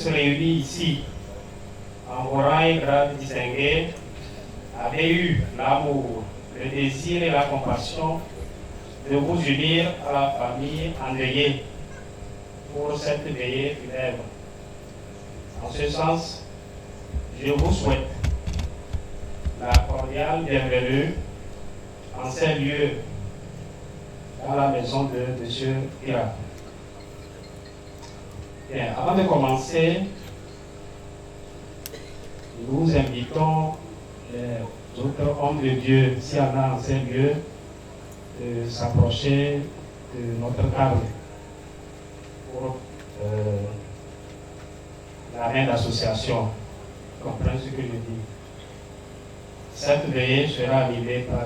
tous réunis ici, en vos rangs et grades distingués, avez eu l'amour, le désir et la compassion de vous unir à la famille endeuillée pour cette veillée funèbre. En ce sens, je vous souhaite la cordiale bienvenue en ces lieux dans la maison de M. Ira. Bien, avant de commencer, nous invitons les autres hommes de Dieu, s'il y en a en ces lieux, de s'approcher de notre table pour la main d'association. Comprenez ce que je dis. Cette veillée sera animée par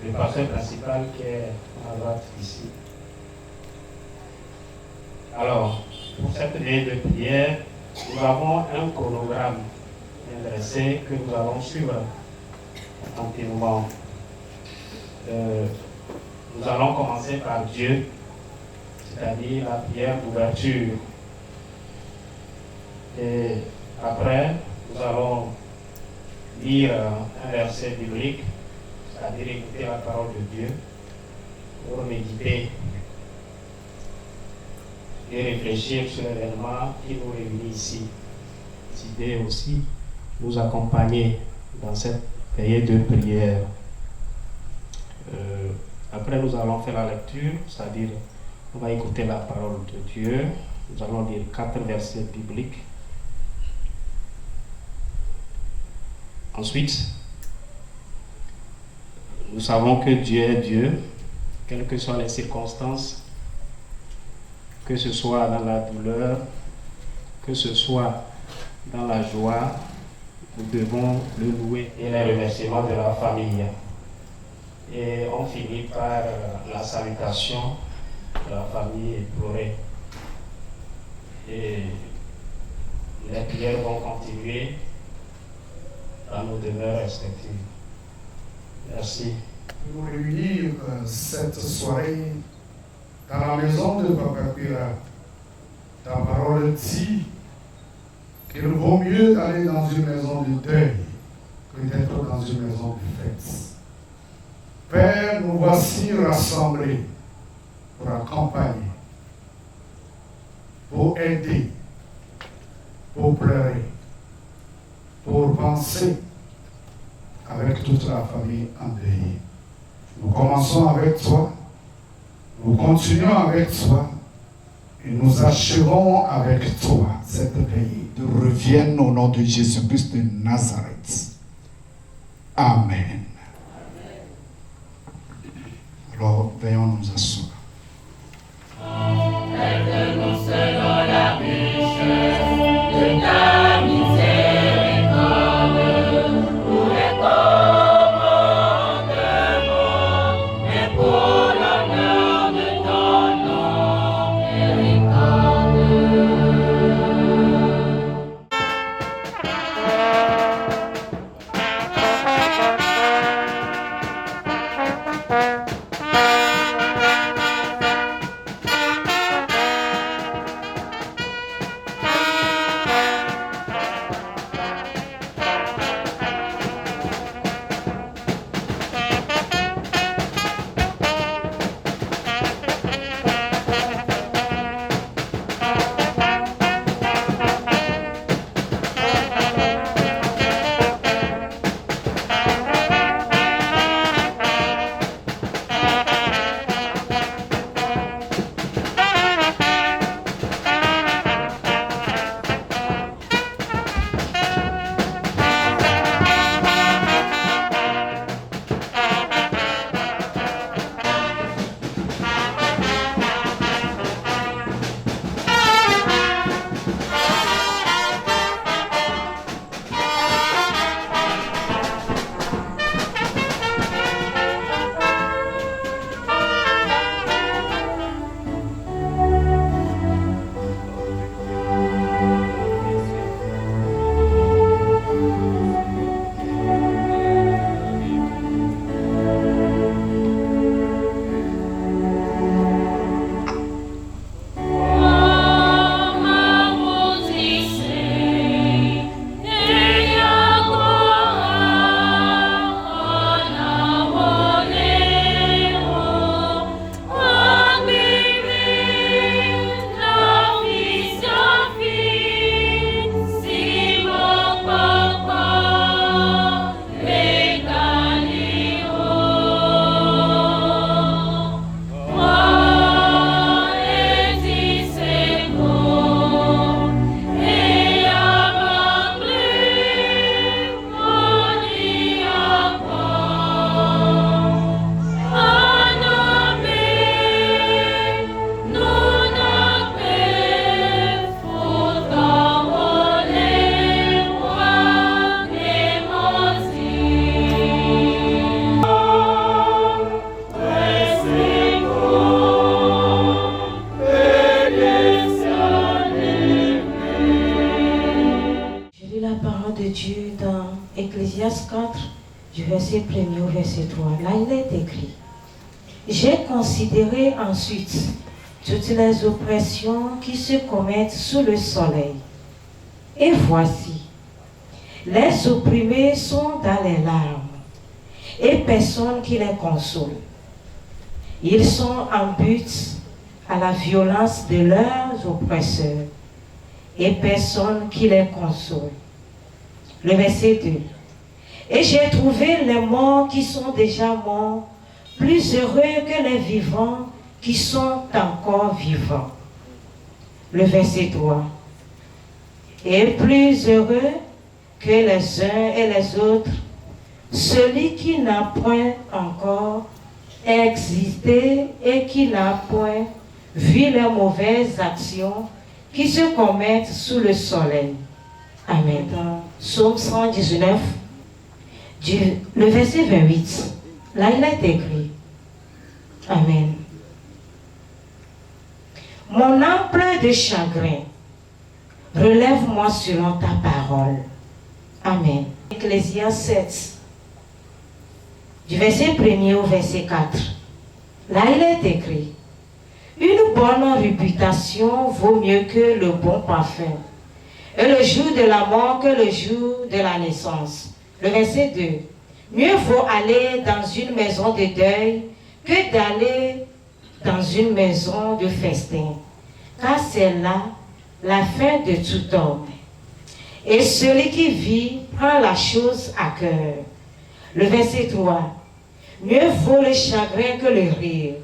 le pasteur principal qui est à droite ici. Alors, pour cette veillée de prière, nous avons un chronogramme dressé que nous allons suivre attentivement. Nous allons commencer par Dieu, c'est-à-dire la prière d'ouverture. Et après, nous allons lire un verset biblique, c'est-à-dire écouter la parole de Dieu pour méditer et réfléchir sur l'événement qui nous réunit ici. L'idée aussi nous accompagner dans cette veillée de prière. Après, nous allons faire la lecture, c'est-à-dire on va écouter la parole de Dieu. Nous allons lire 4 versets bibliques. Ensuite, nous savons que Dieu est Dieu, quelles que soient les circonstances, que ce soit dans la douleur, que ce soit dans la joie, nous devons le louer et les remerciements de la famille. Et on finit par la salutation de la famille éplorée. Et les prières vont continuer dans nos demeures respectives. Merci. Nous réunir cette soirée dans la maison de Papa Pira. Ta parole dit qu'il vaut mieux d'aller dans une maison de deuil que d'être dans une maison de fête. Père, nous voici rassemblés pour accompagner, pour aider, pour pleurer, pour penser avec toute la famille endeuillée. Nous commençons avec toi, nous continuons avec toi et nous achevons avec toi cette veillée. Revienne au nom de Jésus-Christ de Nazareth. Amen. Alors, veillons nous asseoir. Aide-nous selon la richesse de ta miséricorde, pour les commandements et pour l'honneur de ton nom, miséricorde. Dieu dans Ecclésiaste 4, du verset 1er au verset 3. Là, il est écrit: j'ai considéré ensuite toutes les oppressions qui se commettent sous le soleil. Et voici, les opprimés sont dans les larmes, et personne qui les console. Ils sont en but à la violence de leurs oppresseurs, et personne qui les console. Le verset 2. Et j'ai trouvé les morts qui sont déjà morts plus heureux que les vivants qui sont encore vivants. Le verset 3. Et plus heureux que les uns et les autres, celui qui n'a point encore existé et qui n'a point vu les mauvaises actions qui se commettent sous le soleil. Amen. Dans Psaume 119, le verset 28, là il est écrit: Amen. Mon âme pleine de chagrin, relève-moi selon ta parole. Amen. Ecclésiaste 7, du verset 1er au verset 4. Là il est écrit: une bonne réputation vaut mieux que le bon parfum, et le jour de la mort que le jour de la naissance. Le verset 2. Mieux vaut aller dans une maison de deuil que d'aller dans une maison de festin, car c'est là la fin de tout homme. Et celui qui vit prend la chose à cœur. Le verset 3. Mieux vaut le chagrin que le rire,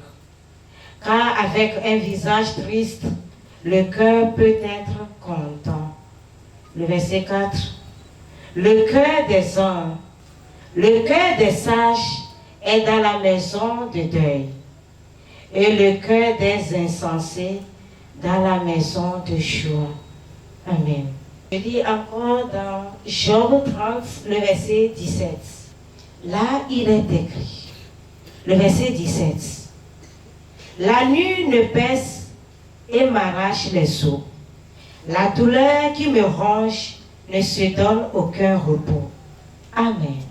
car avec un visage triste, le cœur peut être content. Le verset 4. Le cœur des hommes, le cœur des sages est dans la maison de deuil, et le cœur des insensés dans la maison de joie. Amen. Je lis encore dans Job 30, le verset 17. Là, il est écrit, le verset 17. La nuit ne pèse et m'arrache les os. La douleur qui me ronge ne se donne aucun repos. Amen.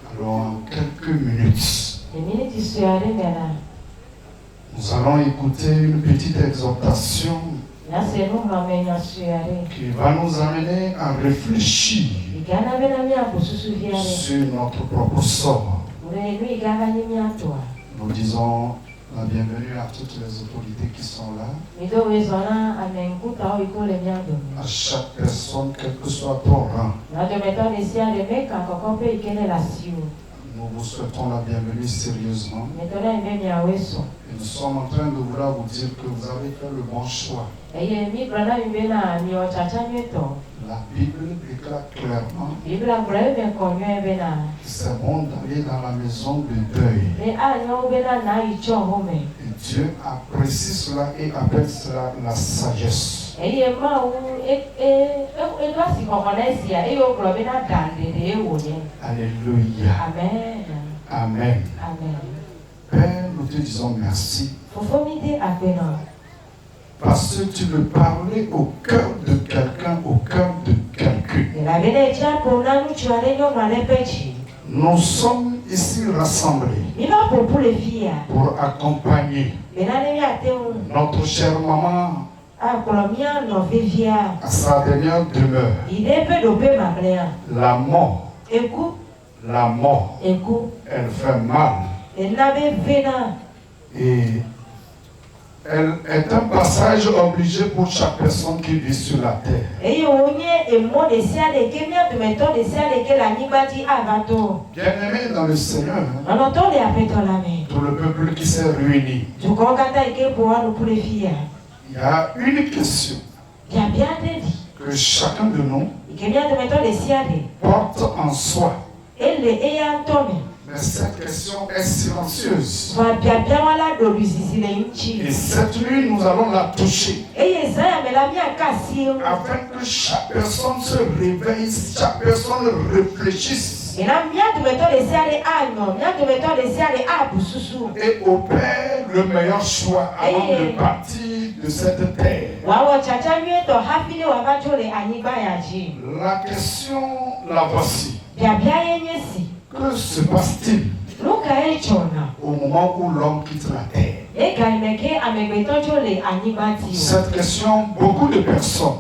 Alors, en quelques minutes, nous allons écouter une petite exhortation qui va nous amener à réfléchir sur notre propre sort. Nous disons la bienvenue à toutes les autorités qui sont là, à chaque personne, quel que soit ton rang. Nous vous souhaitons la bienvenue sérieusement. Et nous sommes en train de vouloir vous dire que vous avez fait le bon choix. La Bible déclare clairement que c'est bon d'aller dans la maison de deuil. Et Dieu apprécie cela et appelle cela la sagesse. Alléluia. Amen. Amen. Père, nous te disons merci. Parce que tu veux parler au cœur de quelqu'un, au cœur de quelqu'un. Nous sommes ici rassemblés Il va pour les filles. pour accompagner Maintenant, il y a des notre chère maman ah, Colombien, non, vivia. à sa dernière demeure. Il est peu de peu, ma mère. La mort, Écoute, elle fait mal. elle n'avait vénin. Et elle est un passage obligé pour chaque personne qui vit sur la terre. Et on y est, moi, des siens, des kémiens, de méthode, des siens, lesquels la niba dit avato. Bien-aimés dans le Seigneur, On entend les appels dans la main. tout le peuple qui s'est réuni, Du coup, quand il y a pour les filles, il y a une question il y a bien des vies. que chacun de nous Les kémiens, de méthode, des siens, porte en soi. et les ayant tombé. Mais cette question est silencieuse. Et cette nuit, nous allons la toucher. Afin que chaque personne se réveille, chaque personne réfléchisse. Et opère le meilleur choix avant de partir de cette terre. La question, la voici. Que se passe-t-il au moment où l'homme quitte la terre? Cette question, beaucoup de personnes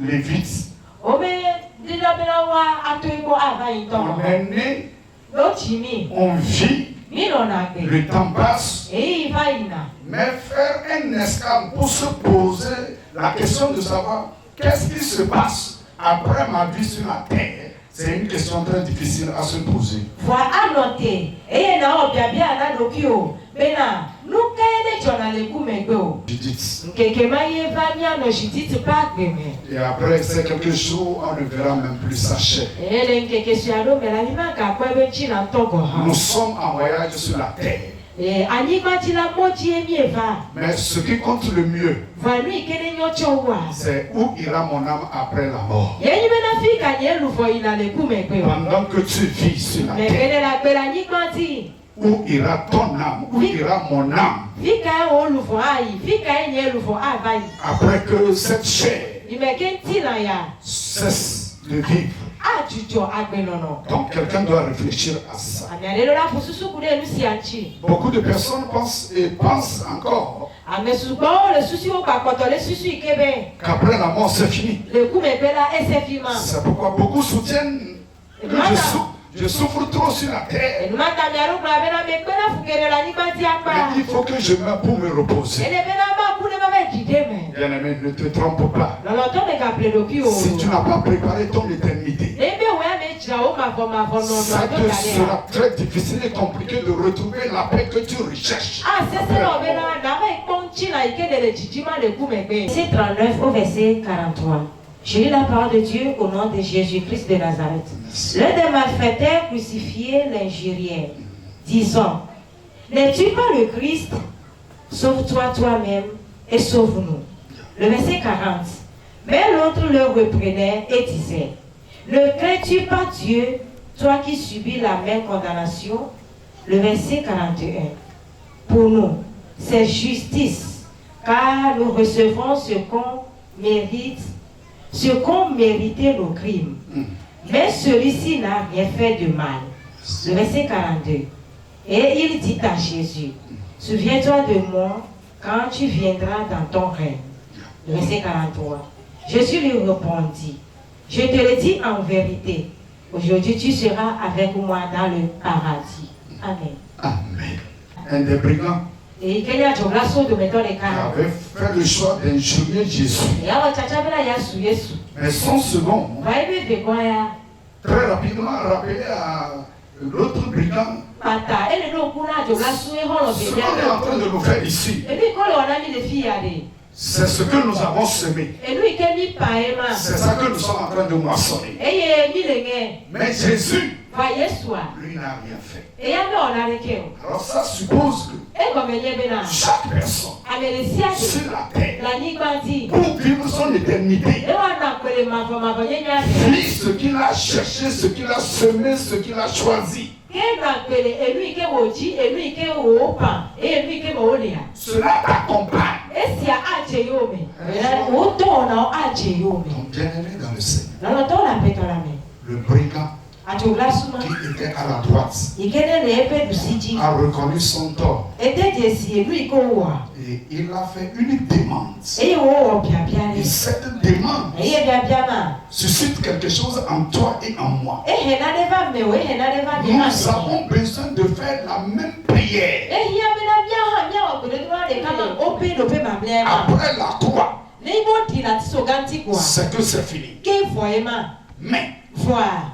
l'évitent. On est né, on vit, le temps passe, mais faire un escale pour se poser la question de savoir qu'est-ce qui se passe après ma vie sur la terre. C'est une question très difficile à se poser. Judith. Et après ces quelques jours, on ne verra même plus sa chair. Nous sommes en voyage sur la terre. Mais ce qui compte le mieux, c'est où ira mon âme après la mort. Pendant que tu vis sur la terre, où ira ton âme, où ira mon âme, après que cette chair cesse de vivre. Donc quelqu'un doit réfléchir à ça. Beaucoup de personnes pensent encore qu'après la mort c'est fini. C'est pourquoi beaucoup soutiennent que je souffre trop sur la terre. Mais il faut que je meure pour me reposer. Bien-aimé, ne te trompe pas. Si tu n'as pas préparé ton éternité, ça te sera très difficile et compliqué de retrouver la paix que tu recherches. Verset 39 au verset 43. Je lis la parole de Dieu au nom de Jésus-Christ de Nazareth. L'un des malfaiteurs crucifiés l'injuriait, disant: n'es-tu pas le Christ? Sauve-toi toi-même et sauve-nous. Le verset 40. Mais l'autre le reprenait et disait: ne crains-tu pas Dieu, toi qui subis la même condamnation? Le verset 41. Pour nous, c'est justice, car nous recevons ce qu'on mérite, ce qu'ont mérité nos crimes. Mais celui-ci n'a rien fait de mal. Le verset 42. Et il dit à Jésus: souviens-toi de moi quand tu viendras dans ton règne. Le verset 43. Jésus lui répondit: je te le dis en vérité, aujourd'hui tu seras avec moi dans le paradis. Amen. Amen. Un des brigands Et qu'il y a avait fait le choix d'injurier Jésus. Mais son second, très rapidement rappelé à l'autre brigand ce qu'on est en train de nous faire ici. C'est ce que nous avons semé. C'est ça que nous sommes en train de moissonner. Mais Jésus, lui n'a rien fait. Alors ça suppose que chaque personne sur la terre, pour vivre son éternité, vit ce qu'il a cherché, ce qu'il a semé, ce qu'il a choisi. Cela t'accompagne. Donc bien-aimé dans le Seigneur, le brigand qui était à la droite Ikene le epe du siji. a reconnu son tort Ete desi lui ko wa. et il a fait une demande. Eye wo bia bia Et le. cette demande Eye bia bia ma. suscite quelque chose en toi et en moi. Ehe na deva me o ehe na deva de ma. Nous avons besoin de faire la même prière. Ehi ya me na bia ha bia o gbe dwa de kama open no pe ma bia ma. Après la croix, Ne ibo di la so ganti kwa. c'est que c'est fini. Ke voye ma. Mais Voir.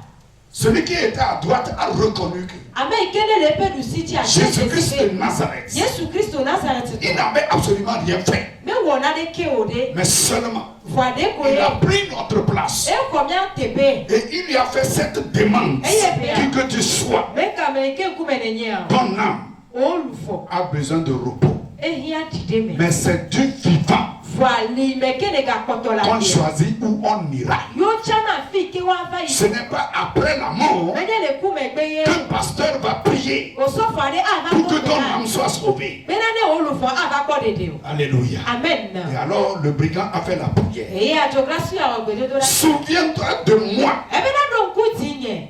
celui qui était à droite a reconnu que Ame ikene le epe du siji a Jésus-Christ de Nazareth, Yesu Christo Nazareth. il n'avait absolument rien fait. Me wo na de ke o de. Mais seulement, Voir de ko il ye. a pris notre place. E combien tebe. Et il lui a fait cette demande. Qui que tu sois, Me ka me ke ku me ne nya. ton âme O lufo. a besoin de repos. Ehi ya dide me. Mais c'est Dieu vivant Voili me kene ka koto la. qu'on choisit où on ira. Yo chama fi ke wa va Ce n'est pas après la mort Me ne le ku me gbe ye. que le pasteur va prier O so fa de ava pour ko. que ton âme soit sauvée. Me na ne o lufo ava ko de o. Alléluia. Amen. Et alors le brigand a fait la prière. Eyi a geography a o gbe do la. Souviens-toi de moi Ebe na do ku ti nye.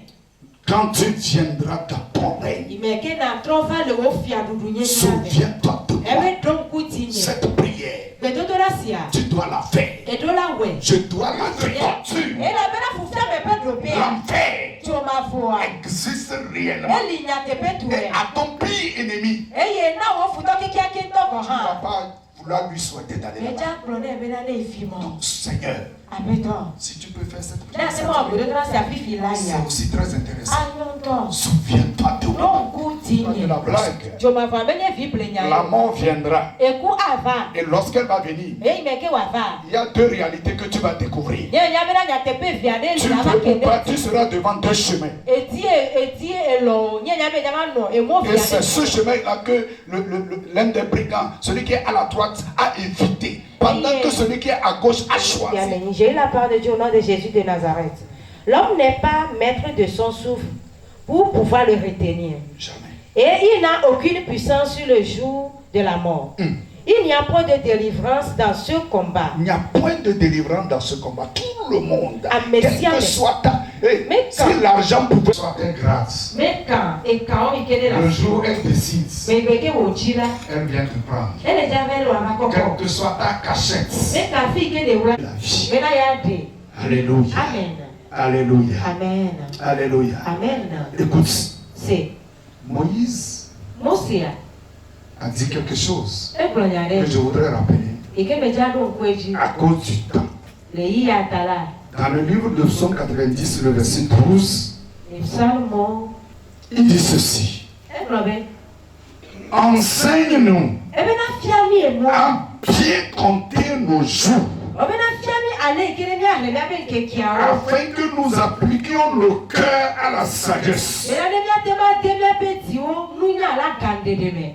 quand tu viendras dans ton règne. Imeke na trova le o fi adudu nye nya. Souviens-toi de moi. Ebe do ku ti nye. Cette prière, Gbe do la sia. tu dois la faire. E do la we. Je dois la faire. E la be na fu fa me pe do pe. L'enfer To ma fu a. existe réellement. Eli nya te pe tu Et e. à ton pire ennemi, Eye na wo fu to ki ki to ko tu ne vas ha. pas vouloir lui souhaiter d'aller E là-bas. ja kro ne be na le fi mo. Donc, Seigneur, Abeto. si tu peux faire cette Na prière, se mo gbe do la sia fi fi la c'est ya. aussi très intéressant. Ayonto. Souviens-toi de moi. Don ku ti Pas de nye. la blague. Jo ma fa me ne vi ple nya. La mort viendra. Eku ava. Et lorsqu'elle va venir, Eyi me ke wa va. il y a deux réalités que tu vas découvrir. Nye nya be na nya te pe vi ade Tu li ava ne peux pas, kende. tu seras devant deux chemins. Eti elo nye nya be nya ma no e mo vi Et c'est ade. ce chemin-là que l'un des brigands, celui qui est à la droite, a évité. Pendant que celui qui est à gauche a choisi. Bien, j'ai eu la part de Dieu au nom de Jésus de Nazareth. L'homme n'est pas maître de son souffle pour pouvoir le retenir. Jamais. Et il n'a aucune puissance sur le jour de la mort. Il n'y a pas de délivrance dans ce combat. Il n'y a point de délivrance dans ce combat. Tout le monde, Ah, quel Messia, que soit ta... Hey, mais si quand- l'argent pouvait soit grâce, Mais quand il est le jour où elle décide, mais que au chila, elle vient te prendre. elle est déjà là à Quelle coco. que soit ta cachette. Mais quand fille qui est là, La vie. mais là il y a des. Alléluia. Amen. Alléluia. Amen. Alléluia. Amen. Écoute, C'est Moïse Mosia. a dit quelque chose Et que je voudrais rappeler et que me déjà donc kweji. à cause du temps. Le yi atala. Dans le livre de Psaume 90, le verset 12, Le psalmo. il dit ceci. Et globe. Enseigne-nous E be na fiami e moi. à bien compter nos jours, O be na fiami ale kire ni ale na be ke kiawo. afin que nous appliquions le cœur à la sagesse. Me na de mi atema temia pe tiwo nunya la gande de me.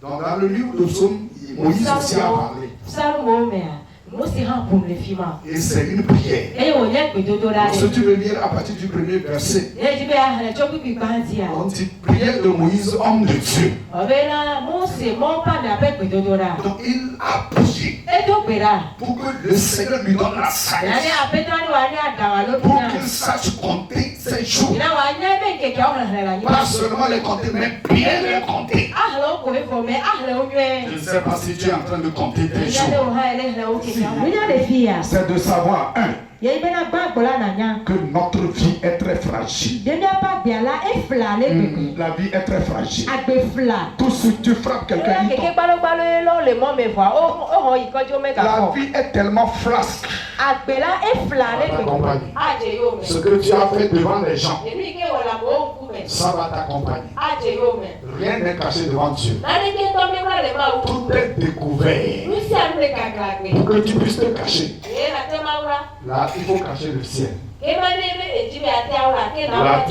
Donc dans le livre de Psaume, Moïse aussi a parlé. Psalmo me a. Mo si han pour le fima. Et c'est une prière. E o ye gbe dodo la. Donc, si tu veux lire à partir du premier verset, E ji be a hele choku bi kwanti a. on dit prière de Moïse, homme de Dieu. O be na mo se mo pa na be gbe dodo la. Donc il a prié E do gbe la. pour que le Seigneur lui donne la Ya ni sagesse, apetro ni wa ni adawa lo pour bina. qu'il sache compter ses jours. Ina wa nya be ke kiawo hele la ni. Pas seulement les compter, mais bien les compter. Ahle o ko e fo me ahle o Je nwe. ne sais pas si tu es en train de compter tes Ya de jours. o ha ele hele o ke kiawo. Mi na le fi ya. C'est de savoir, un, Ye be na gba gbola na nya. que notre vie est très fragile. De mi apa bia la e fla le gbegbe. La vie est très fragile. Agbe fla. Tout ce que tu frappes quelqu'un, Ela il keke tombe. gbalo lo le mo me voa. O ho ikojo me ga La ko. vie est tellement flasque. Agbe la e fla le gbegbe. T'accompagne. Aje yo me. Ce que tu as fait devant les gens, Emi ke wala mo ku me. ça va t'accompagner. Aje yo me. Rien n'est caché devant Dieu. Na de ke to me wala le ma ku. Tout est découvert. Lucy am le gagagbe. Pour que tu puisses te cacher. E la te ma wala. Là, il faut cacher le ciel. E ma ne me e ji be ate awla ke na. Là,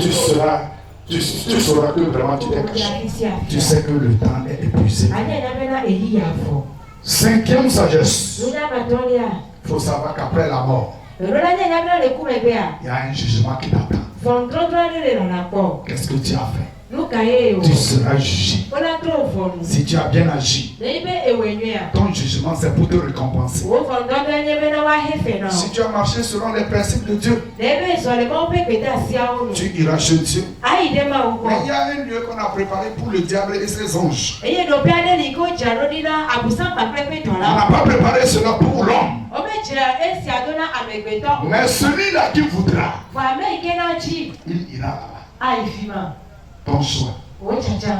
tu sauras que vraiment tu t'es caché. Tu sais que le temps est épuisé. Anya na be na eyi ya fo. Cinquième sagesse. Nunya ma to ya. Il faut savoir qu'après la mort, Rola nya nya be le ku me be a. il y a un jugement qui t'attend. Von tro tro le na po. Qu'est-ce que tu as fait? tu seras jugé. Si tu as bien agi, ton jugement c'est pour te récompenser. Si tu as marché selon les principes de Dieu, tu iras chez Dieu. Mais il y a un lieu qu'on a préparé pour le diable et ses anges. On n'a pas préparé cela pour l'homme. Mais celui-là qui voudra, il ira là-bas. Ton choix,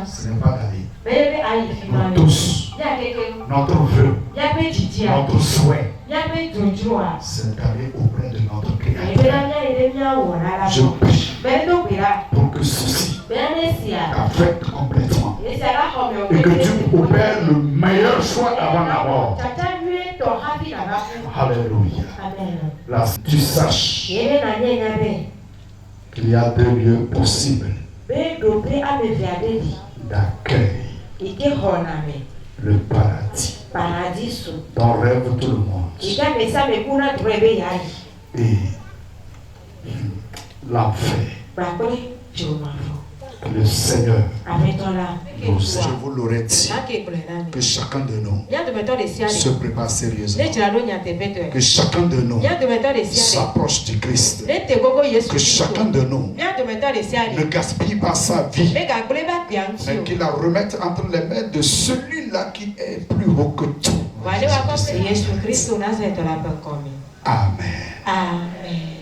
ce n'est pas d'aller. Nous tous, notre vœu, notre souhait, c'est d'aller auprès de notre Créateur. Je prie pour que ceci affecte complètement et que Dieu opère le meilleur choix avant la mort. Alléluia. Là, tu saches qu'il y a deux lieux possibles d'accueil. Le paradis dont rêve tout le monde. Et l'enfer. Le Seigneur nous aide. Je vous l'aurais dit que chacun de nous se prépare sérieusement. Que chacun de nous s'approche du Christ. Que chacun de nous ne gaspille pas sa vie, mais qu'il la remette entre les mains de celui-là qui est plus haut que tout. Amen. Amen.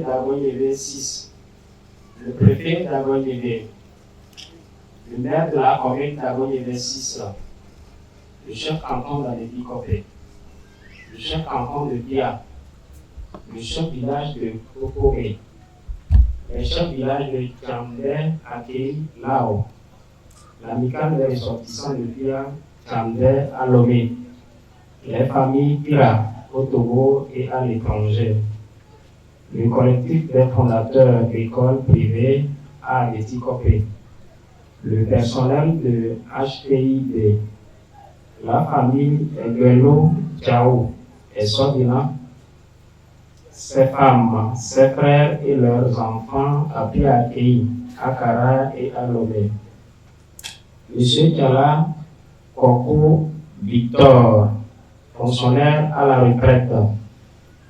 d'Agoyévé 6, le préfet d'Agoyévé, le maire de la commune d'Agoyévé 6, le chef canton d'Alébi-Kopé, le chef canton de Bia, le chef village de Kokoré, les chefs village de Tchamder, Akei, Lao, l'amicale des ressortissants de Bia, Tchamder, Alomé, les familles Pira, au Togo et à l'étranger, le collectif des fondateurs d'écoles privées à Alébi-Kopé, le personnel de HPID, la famille Eguelo Tchao et Sobina, ses femmes, ses frères et leurs enfants à Piakei, à Kara et à Lomé. Monsieur Tchala Koko Victor, fonctionnaire à la retraite,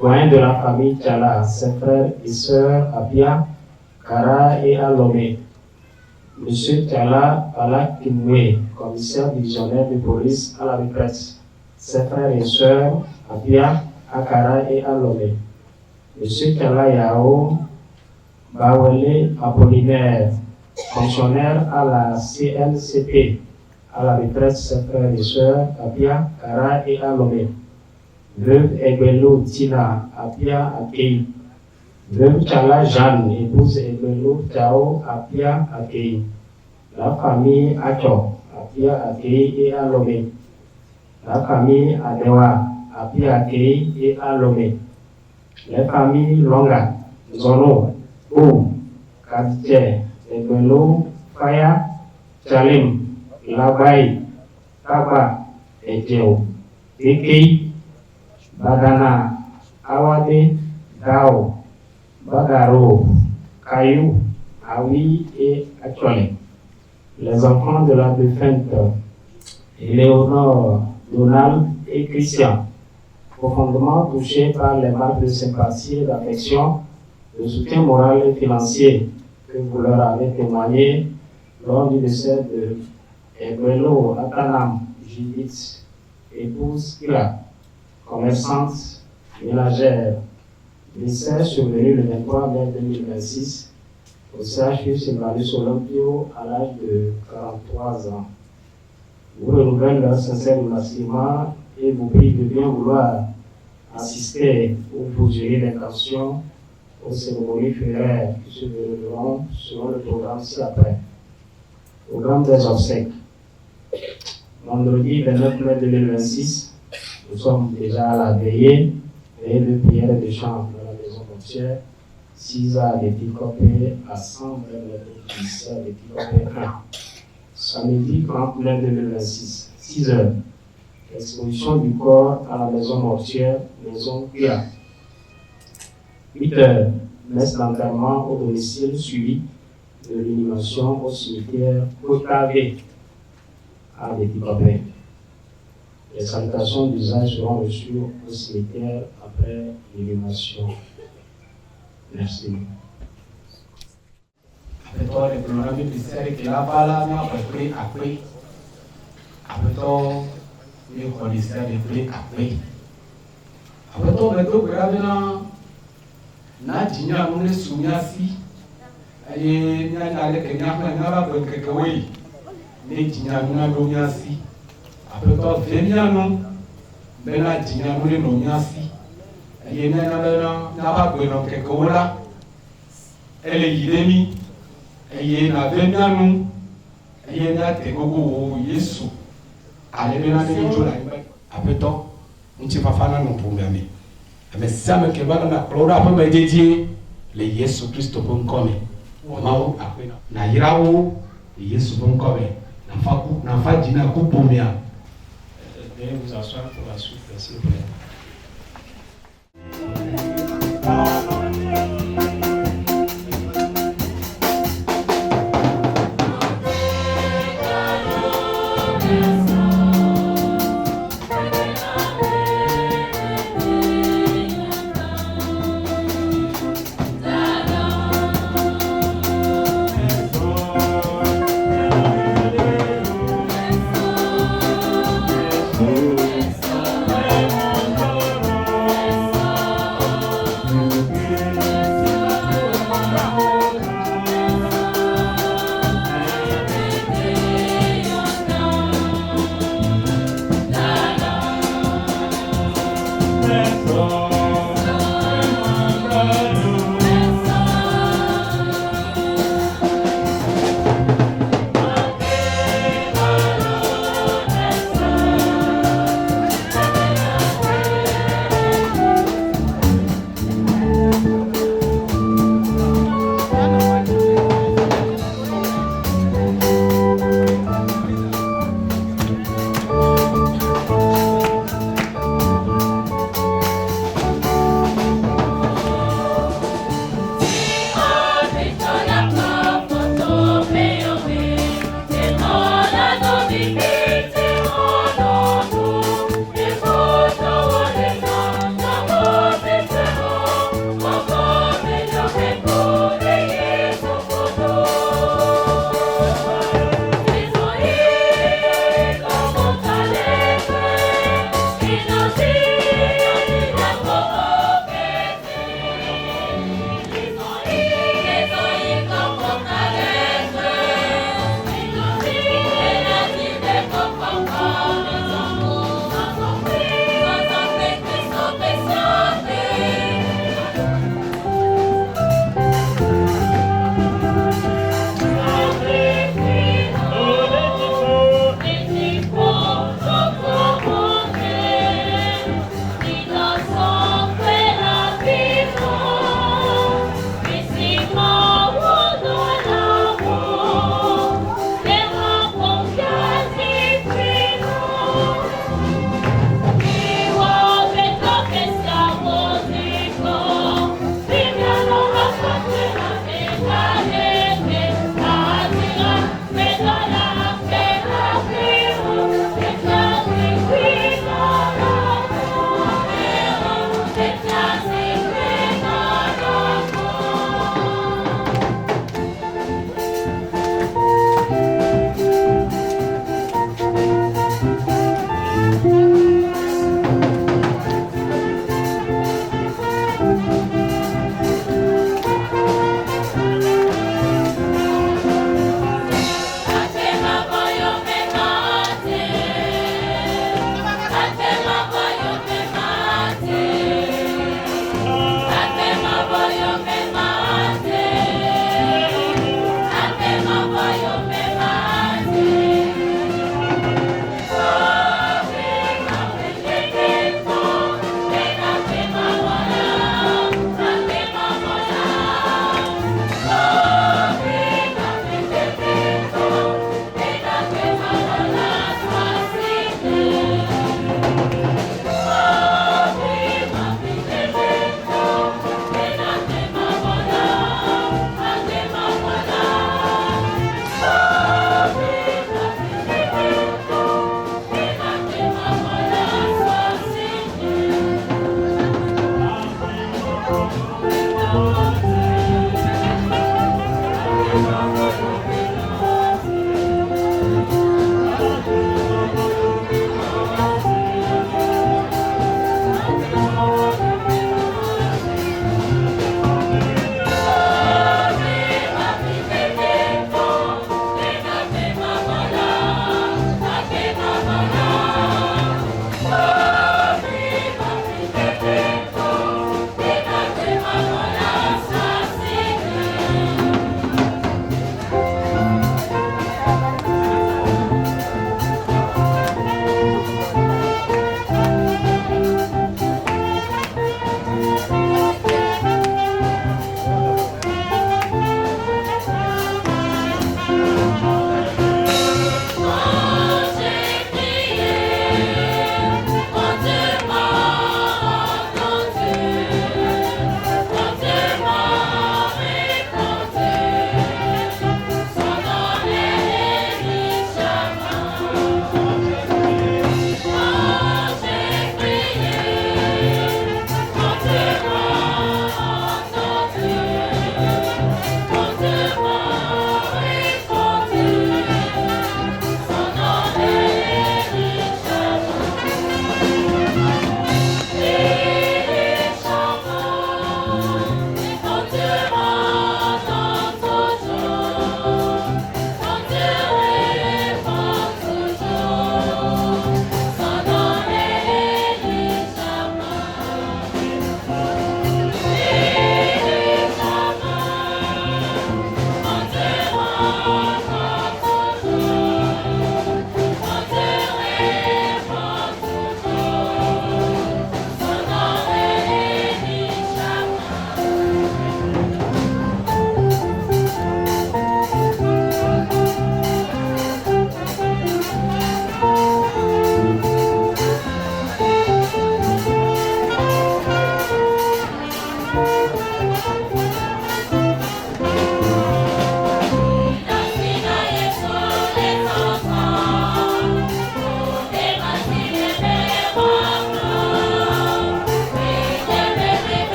doyen de la famille Tchala, ses frères et sœurs Abia, Kara et Alomé. Monsieur Tchala Palakimwe, commissaire divisionnaire de police à la retraite, ses frères et sœurs Abia, Akara et Alomé. Monsieur Tchala Yao Bawele Apollinaire, fonctionnaire à la CNCP, à la retraite, ses frères et sœurs Abia, Kara et Alomé. Veuve Egbelo Tina, Abia, Akei. Veuve Tchala Jeanne, épouse Egbelo Tchao, Abia, Akei. La famille Acho, Abia, Akei et Alomé. La famille Adewa, Abia, Akei et Alomé. Les familles Longa, Zono, O, Kadje, Egbelo, Faya, Chalim, Labai, Kaba, Ejeo, Ekei, Badana, Awade, Dao, Bagaro, Kayou, Awi et Actuale. Les enfants de la défunte, Léonore, Donald et Christian, profondément touchés par les marques de sympathie et d'affection, le soutien moral et financier que vous leur avez témoigné lors du décès de Egbelo Atanam Judith, épouse Kila, commerçante ménagère, décès survenu le 23 mai 2026 au CHU Sylvanus Olympio à l'âge de 43 ans. Vous renouvelle leur sincère remerciement et vous prie de bien vouloir assister ou vous gérer l'intention aux cérémonies funéraires qui se dérouleront selon le programme ci-après. Programme des obsèques. Vendredi 29 mai 2026, nous sommes déjà à la veillée de prière et de chant dans la maison mortuaire, 6 à l'Éticopée à 100 10 à l'Éticopée 1. Samedi 30 mai 2026, 6 heures. Exposition du corps à la maison mortuaire, maison Pia. 8 heures. Messe d'enterrement au domicile suivi de l'inhumation au cimetière Kotavé à l'Éticopée. Les salutations d'usage seront reçues au cimetière après l'inhumation. Merci. Apetɔ le mi bisɛ ke la va la mi akpɛkpe akpe. Apetɔ mi xɔ disɛ de kple akpe. Apetɔ me do gbe ɖa bena na dzinya nu le su miasi eye mianya le ke miaƒe miava gbe ŋkekewo yi ne dzinya nu na ɖo miasi. Apetɔ ve mianu bena dzinya nu le nɔ miasi eye mianya bena miava gbe nɔ ŋkekewo la ele yi ɖe mi. Eye na ve mianu eye miate gogo wo Yesu ale bena ne mi tso la anyigba. Apetɔ ŋutifafa na nɔ ƒomea me. Ame sia ame ke va na kplɔ ɖe aƒe me dedie le Yesu Kristo ƒe ŋkɔ me. Mawu akpe na yra wo le Yesu ƒe ŋkɔ me. Nafa dzi na ku ƒomea. Veuillez vous asseoir pour la suite, s'il vous plaît.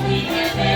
vie